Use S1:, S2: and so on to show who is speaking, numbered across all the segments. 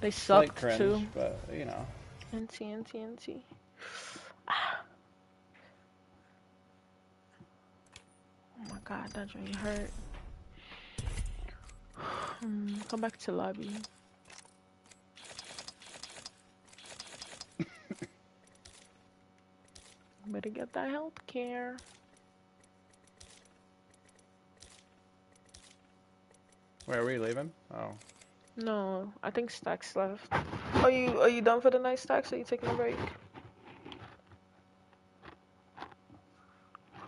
S1: They
S2: Like
S1: sucked
S2: cringe,
S1: too.
S2: but you know.
S1: NT. Oh my god, that joint hurt. Come back to lobby. Better get that health care.
S2: Where are we leaving? Oh.
S1: No, I think Stacks left. Are you done for the night, Stacks? Are you taking a break?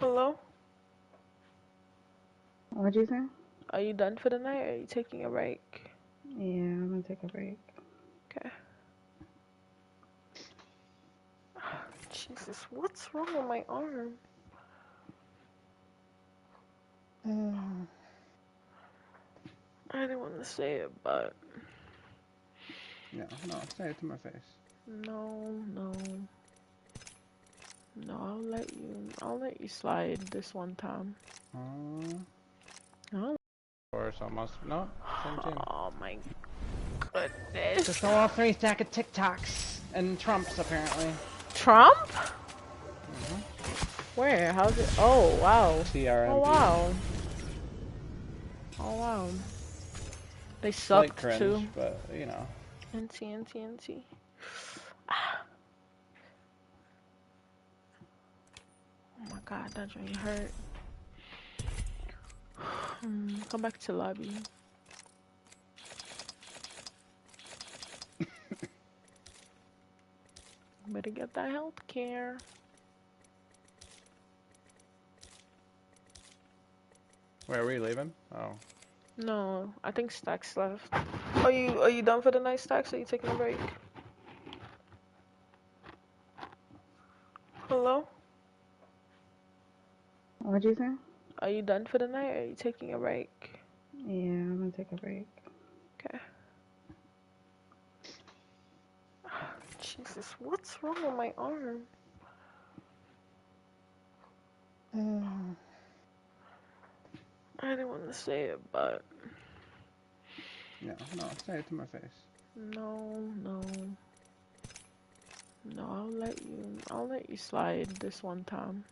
S1: Hello?
S3: What'd you say?
S1: Are you done for the night or are you taking a break?
S3: Yeah, I'm gonna take a break.
S1: Okay. Jesus, what's wrong with my arm? I didn't want to say it, but
S2: No, say it to my face.
S1: no. No, I'll let you slide this one time. Oh,
S2: Or it's almost, no, same team.
S1: oh my goodness.
S2: Just all 3 stack of TikToks and Trumps, apparently.
S1: Trump? Where? How's it? Oh, wow.
S2: TRMP.
S1: Oh, wow. Oh, wow. They sucked
S2: Like cringe,
S1: too.
S2: but you know.
S1: NT. Oh my god, that joint hurt. Come back to lobby. Better get that health care.
S2: Where are we leaving? Oh.
S1: No, I think Stacks left. Are you done for the night, Stacks? Are you taking a break? Hello?
S3: What'd you say?
S1: Are you done for the night or are you taking a break?
S3: Yeah, I'm gonna take a break.
S1: Okay. Jesus, what's wrong with my arm? I didn't want to say it, but
S2: No, say it to my face.
S1: no. I'll let you slide this one time.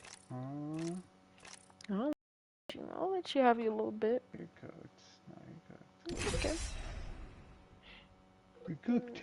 S1: I'll let you have your little bit.
S2: You're cooked. No, you're cooked.
S1: Okay.
S2: You're cooked.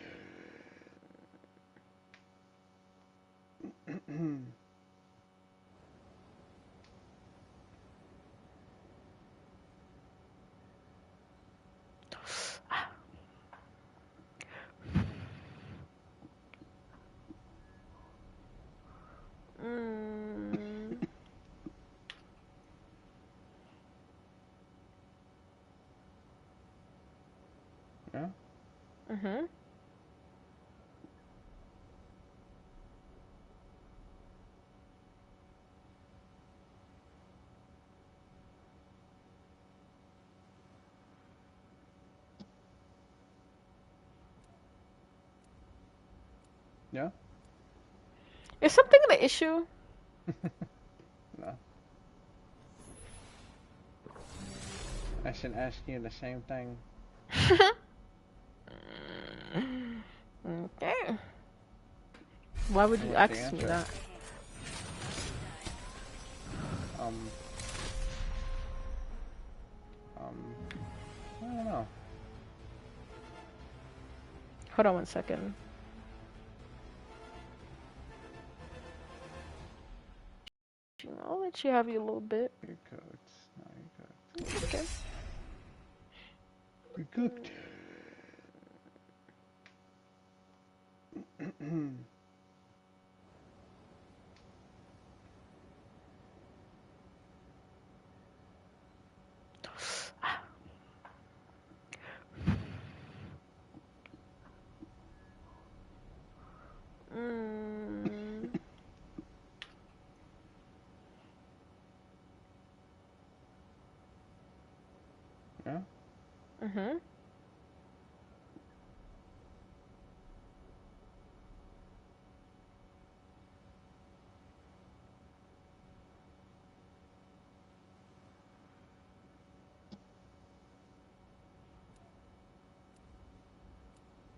S2: Yeah? Yeah?
S1: Is something the issue?
S2: No. I should ask you the same thing.
S1: Okay. Why would you
S2: What's the
S1: ask me
S2: answer?
S1: that?
S2: I don't know.
S1: Hold on 1 second. I'll let you have your little bit.
S2: You're cooked. No, you're cooked.
S1: Okay.
S2: You're cooked.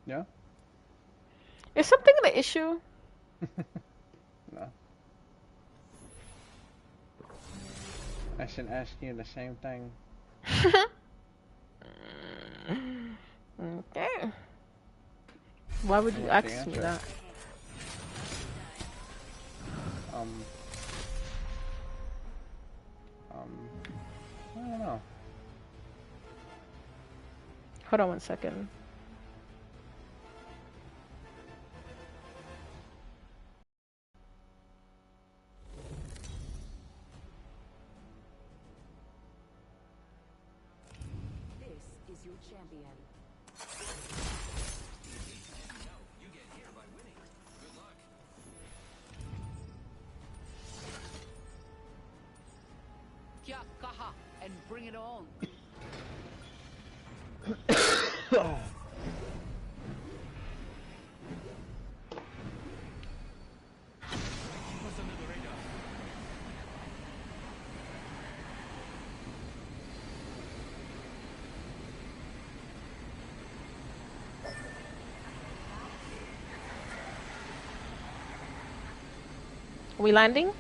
S2: Yeah? Yeah?
S1: Is something an issue?
S2: No. I should ask you the same thing.
S1: Okay. Why would
S2: So
S1: you
S2: what's the
S1: ask me
S2: answer?
S1: that?
S2: Um, I don't know.
S1: Hold on one second.
S4: This is your champion. Kya kaha and bring it on.
S1: Are we landing?